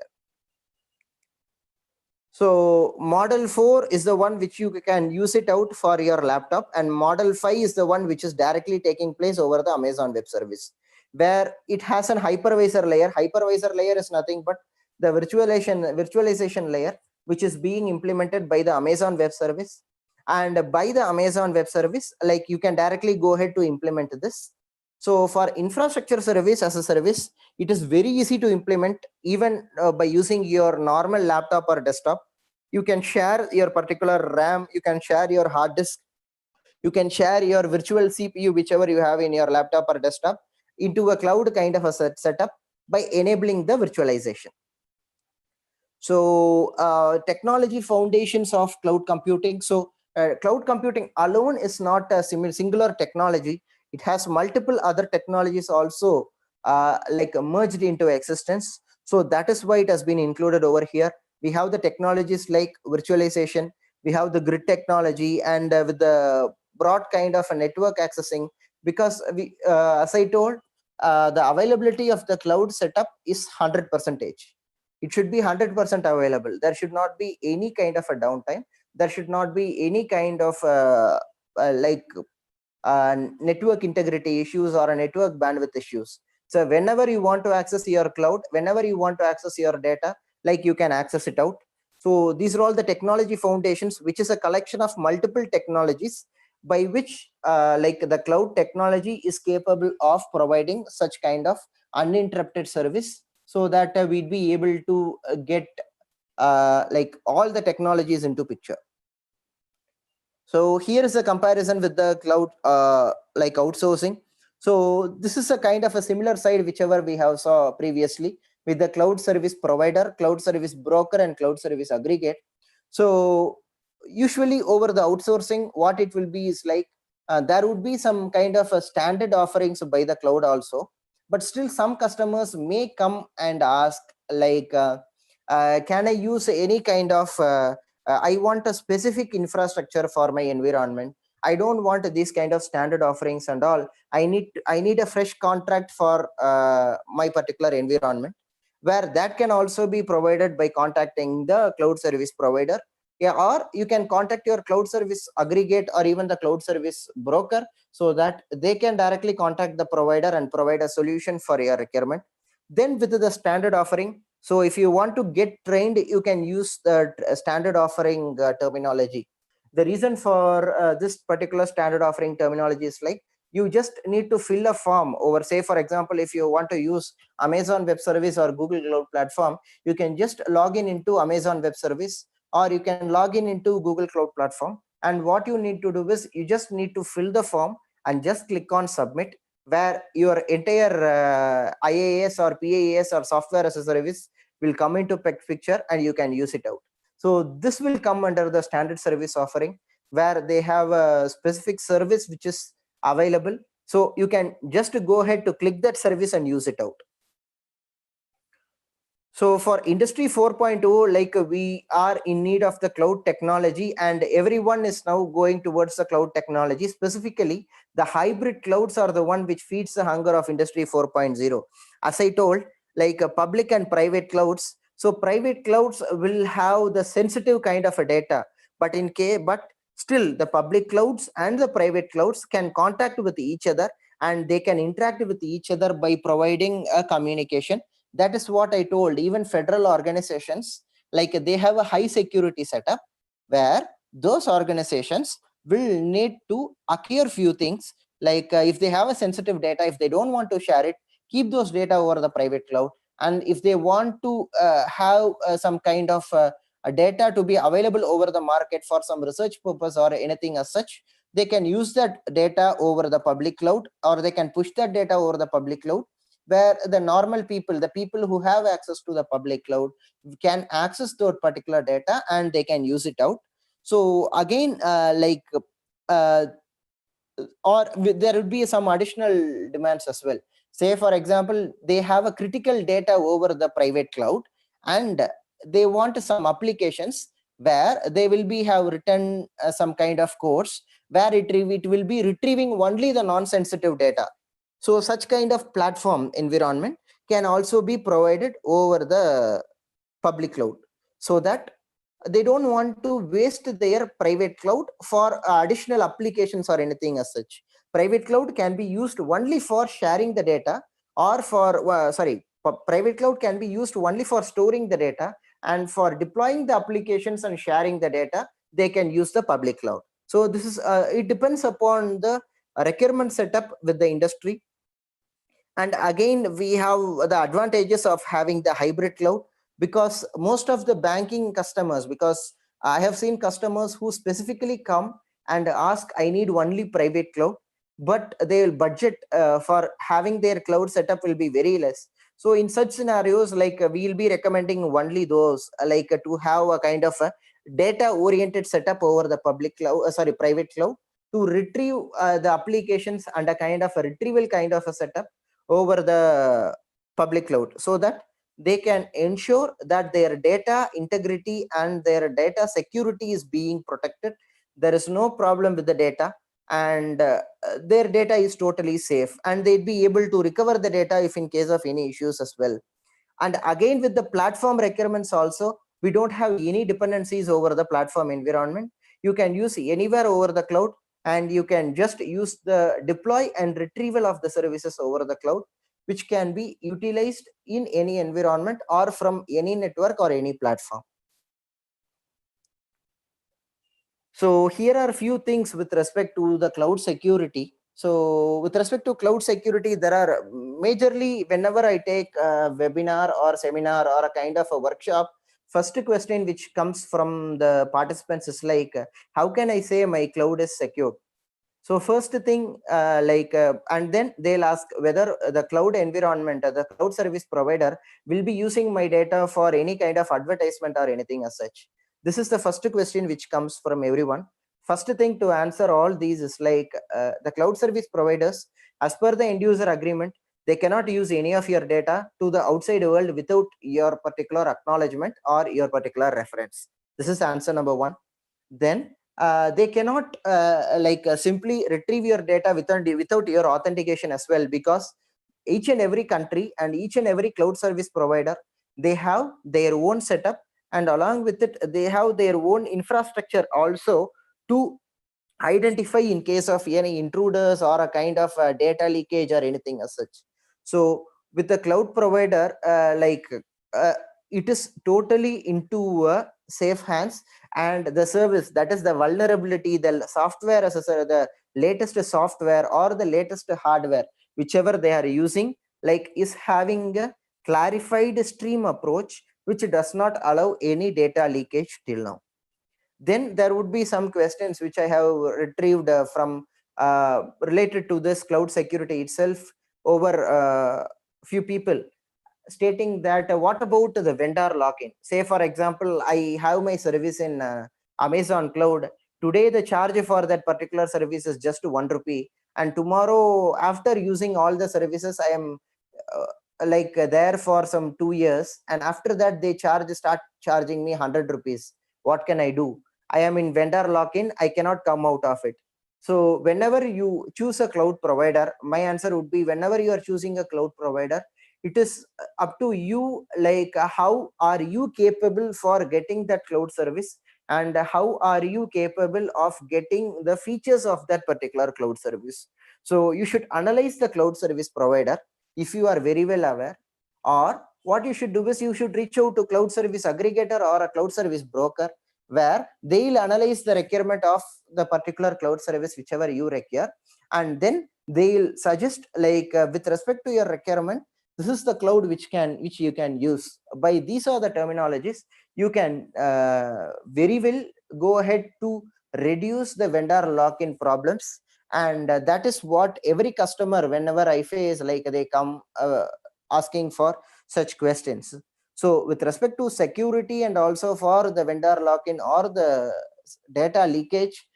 So model 4 is the one which you can use it out for your laptop, and model 5 is the one which is directly taking place over the Amazon Web Service, where it has an hypervisor layer. Hypervisor layer is nothing but the virtualization layer, which is being implemented by the Amazon Web Service. And by the Amazon Web Service, like you can directly go ahead to implement this. So for infrastructure service as a service, it is very easy to implement even by using your normal laptop or desktop. You can share your particular RAM, you can share your hard disk, you can share your virtual CPU, whichever you have in your laptop or desktop, into a cloud kind of a setup by enabling the virtualization. So technology foundations of cloud computing. So cloud computing alone is not a singular technology. It has multiple other technologies also like merged into existence. So that is why it has been included over here. We have the technologies like virtualization, we have the grid technology, and with the broad kind of a network accessing, because we as I told, the availability of the cloud setup is 100%. It should be 100% available. There should not be any kind of a downtime. There should not be any kind of network integrity issues or a network bandwidth issues. So whenever you want to access your cloud, whenever you want to access your data, like you can access it out. So these are all the technology foundations, which is a collection of multiple technologies by which like the cloud technology is capable of providing such kind of uninterrupted service, so that we'd be able to get like all the technologies into picture. So here is a comparison with the cloud like outsourcing. So this is a kind of a similar side whichever we have saw previously with the cloud service provider, cloud service broker, and cloud service aggregate. So usually over the outsourcing, what it will be is like there would be some kind of a standard offerings by the cloud also, but still some customers may come and ask like, can I use any kind of I want a specific infrastructure for my environment. I don't want these kind of standard offerings and all. I need a fresh contract for my particular environment, where that can also be provided by contacting the cloud service provider. Yeah, or you can contact your cloud service aggregate or even the cloud service broker, so that they can directly contact the provider and provide a solution for your requirement. Then with the standard offering, so if you want to get trained, you can use the standard offering terminology. The reason for this particular standard offering terminology is like, you just need to fill a form over, say for example, if you want to use Amazon Web Service or Google Cloud Platform, you can just log in into Amazon Web Service, or you can log in into Google Cloud Platform. And what you need to do is you just need to fill the form and just click on submit, where your entire IaaS or PaaS or software as a service will come into picture and you can use it out. So this will come under the standard service offering, where they have a specific service which is available. So you can just go ahead to click that service and use it out. So for industry 4.0, like we are in need of the cloud technology, and everyone is now going towards the cloud technology. Specifically, the hybrid clouds are the one which feeds the hunger of industry 4.0. As I told, like public and private clouds. So private clouds will have the sensitive kind of a data, but still the public clouds and the private clouds can contact with each other, and they can interact with each other by providing a communication. That is what I told. Even federal organizations, like they have a high security setup, where those organizations will need to acquire few things, like if they have a sensitive data, if they don't want to share it, keep those data over the private cloud. And if they want to have some kind of data to be available over the market for some research purpose or anything as such, they can use that data over the public cloud, or they can push that data over the public cloud, where the normal people, the people who have access to the public cloud, can access that particular data and they can use it out. So again, or there would be some additional demands as well. Say for example, they have a critical data over the private cloud, and they want some applications where they will be have written some kind of codes where it will be retrieving only the non-sensitive data. So such kind of platform environment can also be provided over the public cloud, so that they don't want to waste their private cloud for additional applications or anything as such. Private cloud can be used only for sharing the data, or for private cloud can be used only for storing the data, and for deploying the applications and sharing the data, they can use the public cloud. So this is it depends upon the requirement setup with the industry. And again, we have the advantages of having the hybrid cloud, because most of the banking customers, because I have seen customers who specifically come and ask, I need only private cloud, but their budget for having their cloud setup will be very less. So in such scenarios, like we will be recommending only those to have a kind of a data oriented setup over the public cloud, private cloud, to retrieve the applications, and a kind of a retrieval kind of a setup over the public cloud, so that they can ensure that their data integrity and their data security is being protected. There is no problem with the data, and their data is totally safe, and they'd be able to recover the data if in case of any issues as well. And again, with the platform requirements also, we don't have any dependencies over the platform environment. You can use anywhere over the cloud, and you can just use the deploy and retrieval of the services over the cloud, which can be utilized in any environment or from any network or any platform. So here are a few things with respect to the cloud security. So with respect to cloud security, there are majorly, whenever I take a webinar or seminar or a kind of a workshop first question which comes from the participants is like, how can I say my cloud is secure? So first thing, and then they'll ask whether the cloud environment, the cloud service provider will be using my data for any kind of advertisement or anything as such. This is the first question which comes from everyone. First thing to answer all these is like, the cloud service providers, as per the end user agreement, they cannot use any of your data to the outside world without your particular acknowledgement or your particular reference. This is answer number one. Then they cannot simply retrieve your data without your authentication as well, because each and every country and each and every cloud service provider, they have their own setup, and along with it they have their own infrastructure also to identify in case of any intruders or a kind of data leakage or anything as such. So with the cloud provider, it is totally into safe hands, and the service, that is the vulnerability, the software as the latest software or the latest hardware, whichever they are using, like, is having a clarified stream approach which does not allow any data leakage till now. Then there would be some questions which I have retrieved from related to this cloud security itself over few people, stating that what about the vendor lock-in? Say for example, I have my service in Amazon cloud. Today the charge for that particular service is just 1 rupee, and tomorrow after using all the services I am there for some 2 years, and after that they start charging me 100 rupees. What can I do? I am in vendor lock-in, I cannot come out of it. So whenever you choose a cloud provider, my answer would be, whenever you are choosing a cloud provider, it is up to you, like how are you capable for getting that cloud service, and how are you capable of getting the features of that particular cloud service. So you should analyze the cloud service provider if you are very well aware, or what you should do is you should reach out to cloud service aggregator or a cloud service broker, where they'll analyze the requirement of the particular cloud service whichever you require, and then they'll suggest, with respect to your requirement, this is the cloud which you can use. By these are the terminologies, you can very well go ahead to reduce the vendor lock-in problems. And that is what every customer, whenever I face, like they come asking for such questions. So with respect to security and also for the vendor lock-in or the data leakage,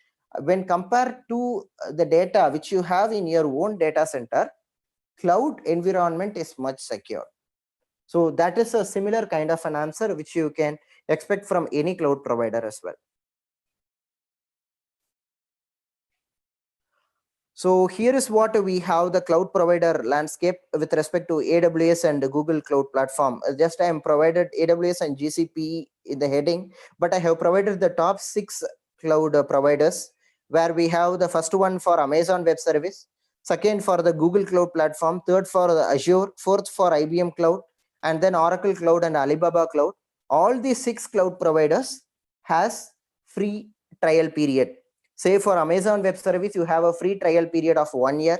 when compared to the data which you have in your own data center, cloud environment is much secure. So that is a similar kind of an answer which you can expect from any cloud provider as well. So here is what we have, the cloud provider landscape with respect to AWS and Google Cloud Platform. Just I am provided AWS and GCP in the heading, but I have provided the top 6 cloud providers, where we have the first one for Amazon Web Service, second for the Google Cloud Platform, third for the Azure, fourth for IBM Cloud, and then Oracle Cloud and Alibaba Cloud. All these 6 cloud providers has free trial period. Say for Amazon Web Service, you have a free trial period of 1 year.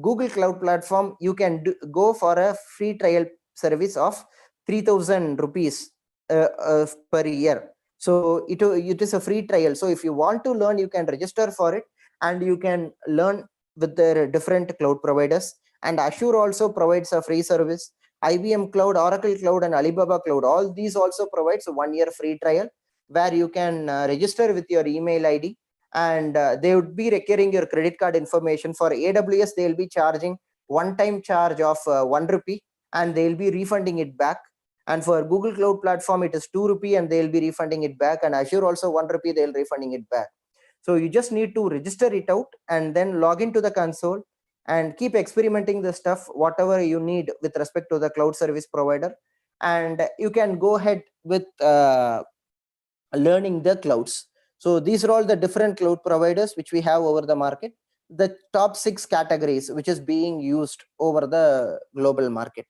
Google Cloud Platform, you can go for a free trial service of 3,000 rupees per year. So it is a free trial. So if you want to learn, you can register for it, and you can learn with the different cloud providers. And Azure also provides a free service. IBM Cloud, Oracle Cloud, and Alibaba Cloud, all these also provides a 1 year free trial, where you can register with your email ID, and they would be requiring your credit card information. For AWS, they will be charging one-time charge of 1 rupee, and they will be refunding it back. And for Google Cloud Platform, it is 2 rupee, and they will be refunding it back. And Azure also 1 rupee, they will refunding it back. So you just need to register it out and then log into the console and keep experimenting the stuff, whatever you need with respect to the cloud service provider. And you can go ahead with learning the clouds. So these are all the different cloud providers which we have over the market, the top 6 categories which is being used over the global market.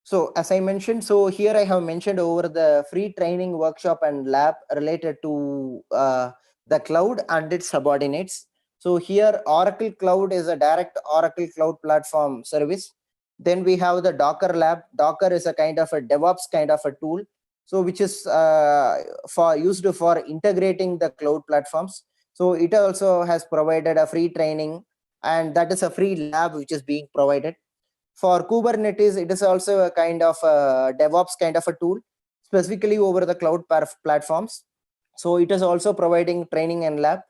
So as I mentioned, so here I have mentioned over the free training workshop and lab related to the cloud and its subordinates. So here Oracle Cloud is a direct Oracle Cloud Platform service. Then we have the Docker lab. Docker is a kind of a DevOps kind of a tool, so which is used for integrating the cloud platforms. So it also has provided a free training, and that is a free lab which is being provided. For Kubernetes, it is also a kind of a DevOps kind of a tool, specifically over the cloud platforms. So it is also providing training and lab.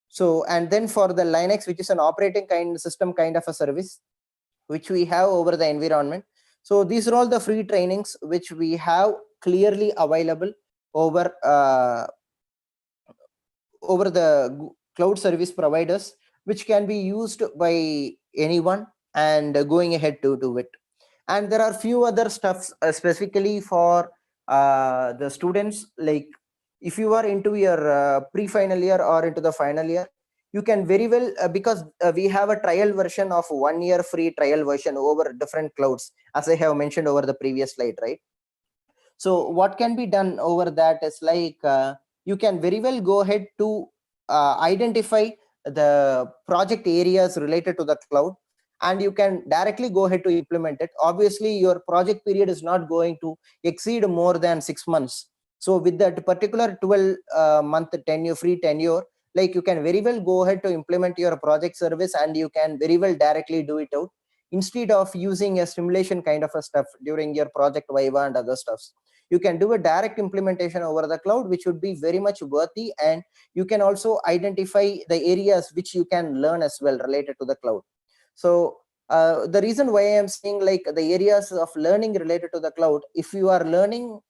So, and then for the Linux, which is an operating system kind of a service, which we have over the environment. So these are all the free trainings which we have clearly available over over the cloud service providers, which can be used by anyone and going ahead to do it. And there are few other stuffs specifically for the students, like if you are into your pre-final year or into the final year, you can very well because we have a trial version of 1 year free trial version over different clouds, as I have mentioned over the previous slide, right? So what can be done over that is like you can very well go ahead to identify the project areas related to the cloud, and you can directly go ahead to implement it. Obviously your project period is not going to exceed more than 6 months. So with that particular 12 month tenure, free tenure, like you can very well go ahead to implement your project service, and you can very well directly do it out instead of using a simulation kind of a stuff during your project viva and other stuffs. You can do a direct implementation over the cloud, which would be very much worthy, and you can also identify the areas which you can learn as well related to the cloud. So the reason why I am saying like the areas of learning related to the cloud, if you are learning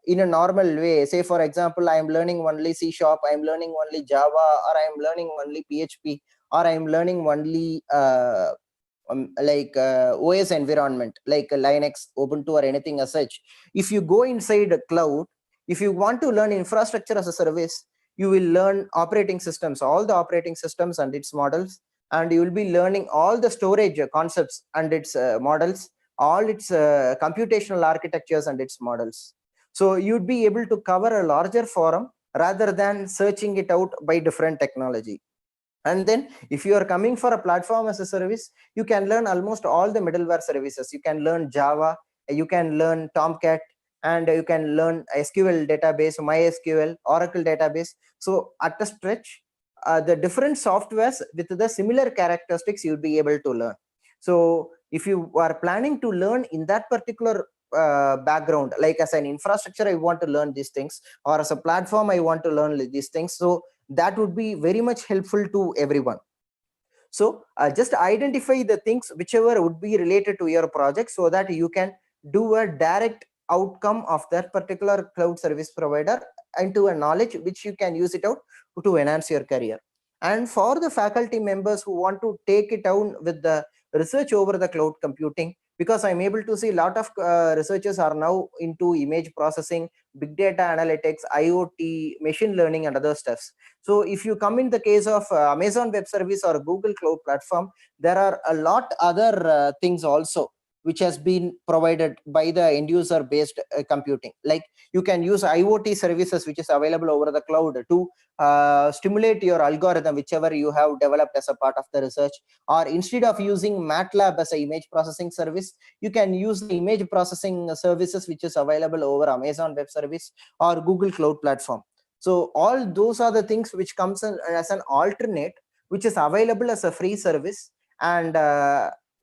in a normal way, say for example, I am learning only C#, I am learning only Java, or I am learning only PHP, or I am learning only OS environment like Linux, Ubuntu, or anything as such. If you go inside a cloud, if you want to learn infrastructure as a service, you will learn operating systems, all the operating systems and its models, and you will be learning all the storage concepts and its models, all its computational architectures and its models. So you'd be able to cover a larger forum rather than searching it out by different technology. And then if you are coming for a platform as a service, you can learn almost all the middleware services. You can learn Java, you can learn Tomcat, and you can learn SQL database, MySQL, Oracle database. So at the stretch, the different softwares with the similar characteristics you'll be able to learn. So if you are planning to learn in that particular background, like as an infrastructure I want to learn these things, or as a platform I want to learn these things, so that would be very much helpful to everyone. So just identify the things whichever would be related to your project, so that you can do a direct outcome of that particular cloud service provider into a knowledge which you can use it out to enhance your career. And for the faculty members who want to take it down with the research over the cloud computing, because I'm able to see a lot of researchers are now into image processing, big data analytics, IoT, machine learning, and other stuffs. So if you come in the case of Amazon Web Service or Google Cloud Platform, there are a lot other things also which has been provided by the end user based computing. Like you can use IoT services which is available over the cloud to stimulate your algorithm whichever you have developed as a part of the research. Or instead of using MATLAB as an image processing service, you can use the image processing services which is available over Amazon Web Service or Google Cloud Platform. So all those are the things which comes in as an alternate, which is available as a free service. And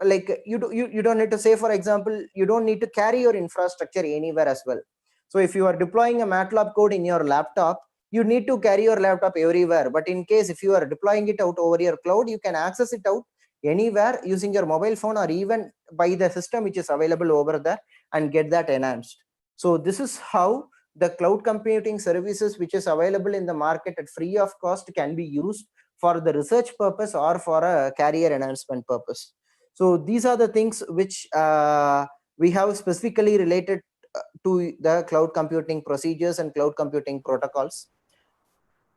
like you don't need to, say for example, you don't need to carry your infrastructure anywhere as well. So if you are deploying a MATLAB code in your laptop, you need to carry your laptop everywhere. But in case if you are deploying it out over your cloud, you can access it out anywhere using your mobile phone, or even by the system which is available over there, and get that enhanced. So this is how the cloud computing services which is available in the market at free of cost can be used for the research purpose or for a career enhancement purpose. So these are the things which we have specifically related to the cloud computing procedures and cloud computing protocols.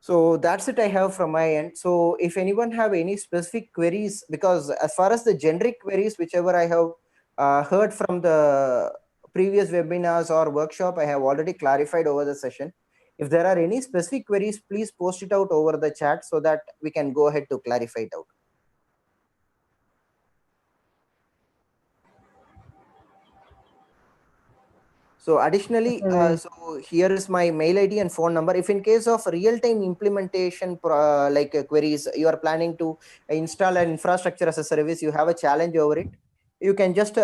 So that's it I have from my end. So if anyone have any specific queries, because as far as the generic queries, whichever I have heard from the previous webinars or workshop, I have already clarified over the session. If there are any specific queries, please post it out over the chat so that we can go ahead to clarify it out. So additionally, so here is my mail ID and phone number. If in case of real-time implementation queries, you are planning to install an infrastructure as a service, you have a challenge over it, you can just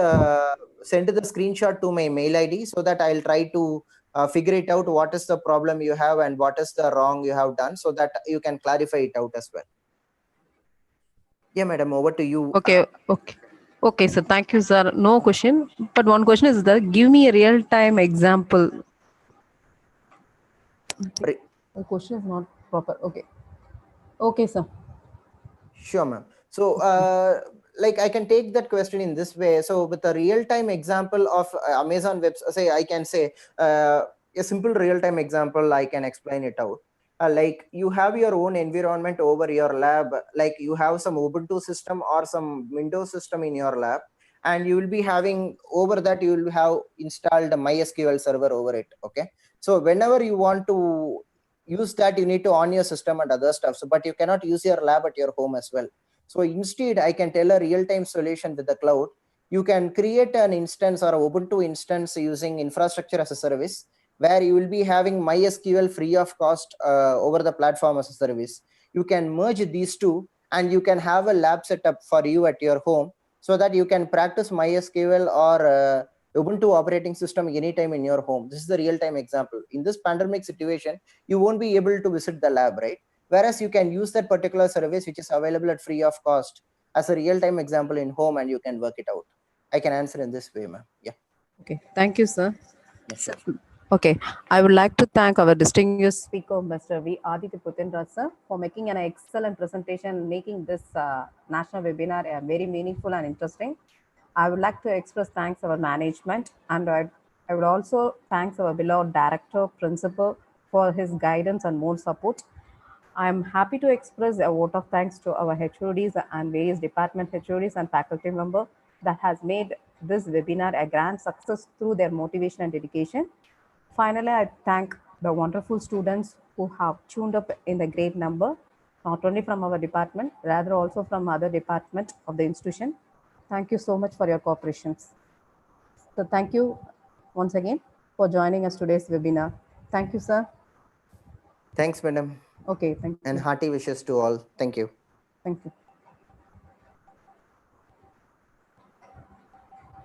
send the screenshot to my mail ID so that I'll try to figure it out, what is the problem you have and what is the wrong you have done, so that you can clarify it out as well. Yeah, madam, over to you. Okay, okay. Okay, sir. Thank you, sir. No question. But one question is that give me a real-time example. Re- The question is not proper. Okay. Okay, sir. Sure, ma'am. So, like I can take that question in this way. So, with a real-time example of Amazon Web, say I can say a simple real-time example, I can explain it out. Like you have your own environment over your lab, like you have some Ubuntu system or some Windows system in your lab, and you will be having over that you will have installed a MySQL server over it. Okay, so whenever you want to use that, you need to on your system and other stuff. So, but you cannot use your lab at your home as well. So instead, I can tell a real-time solution with the cloud. You can create an instance or a Ubuntu instance using infrastructure as a service, where you will be having MySQL free of cost over the platform as a service. You can merge these two and you can have a lab setup for you at your home, so that you can practice MySQL or Ubuntu operating system anytime in your home. This is the real-time example. In this pandemic situation, you won't be able to visit the lab, right? Whereas you can use that particular service which is available at free of cost as a real-time example in home, and you can work it out. I can answer in this way, ma'am. Yeah. Okay. Thank you, sir. Yeah, sure. Okay. I would like to thank our distinguished speaker, Mr. V. Aditya Putendraj, sir, for making an excellent presentation, making this national webinar very meaningful and interesting. I would like to express thanks to our management, and I would also thanks our beloved director, principal, for his guidance and more support. I am happy to express a vote of thanks to our HODs and various department HODs and faculty member that has made this webinar a grand success through their motivation and dedication. Finally, I thank the wonderful students who have tuned up in the great number, not only from our department, rather also from other department of the institution. Thank you so much for your cooperation. So thank you once again for joining us today's webinar. Thank you, sir. Thanks, madam. Okay, thank you. And hearty wishes to all. Thank you. Thank you.